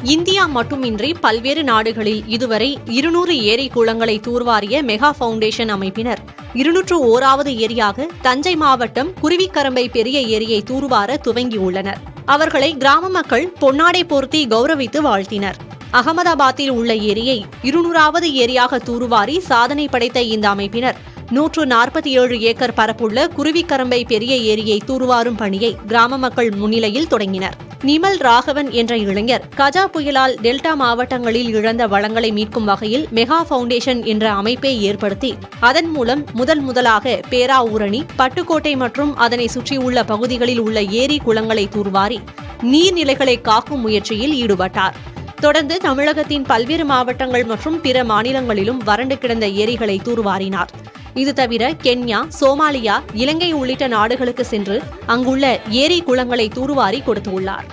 India மட்டுமின்றி பல்வேறு நாடுகளில் இதுவரை 200 ஏரி குளங்களை தூர்வாரிய மெகா பவுண்டேஷன் அமைப்பினர் 201வது ஏரியாக தஞ்சை மாவட்டம் குருவிக்கரம்பை பெரிய ஏரியை தூர்வார துவங்கியுள்ளனர். அவர்களை கிராம மக்கள் பொன்னாடை போர்த்தி கௌரவித்து வாழ்த்தினர். அகமதாபாத்தில் உள்ள ஏரியை 200வது ஏரியாக தூர்வாரி சாதனை படைத்த இந்த அமைப்பினர் 147 ஏக்கர் பரப்புள்ள குருவிக்கரம்பை பெரிய ஏரியை தூர்வாரும் பணியை கிராம மக்கள் முன்னிலையில் தொடங்கினர். நிமல் ராகவன் என்ற இளைஞர் கஜா புயலால் டெல்டா மாவட்டங்களில் இழந்த வளங்களை மீட்கும் வகையில் மெகா பவுண்டேஷன் என்ற அமைப்பை ஏற்படுத்தி அதன் மூலம் முதலாக பேராவூரணி, பட்டுக்கோட்டை மற்றும் அதனை சுற்றியுள்ள பகுதிகளில் உள்ள ஏரி குளங்களை தூர்வாரி நீர்நிலைகளை காக்கும் முயற்சியில் ஈடுபட்டார். தொடர்ந்து தமிழகத்தின் பல்வேறு மாவட்டங்கள் மற்றும் பிற மாநிலங்களிலும் வறண்டு கிடந்த ஏரிகளை தூர்வாரினார். இது தவிர கென்யா, சோமாலியா, இலங்கை உள்ளிட்ட நாடுகளுக்கு சென்று அங்குள்ள ஏரி குளங்களை தூர்வாரி கொடுத்துள்ளார்.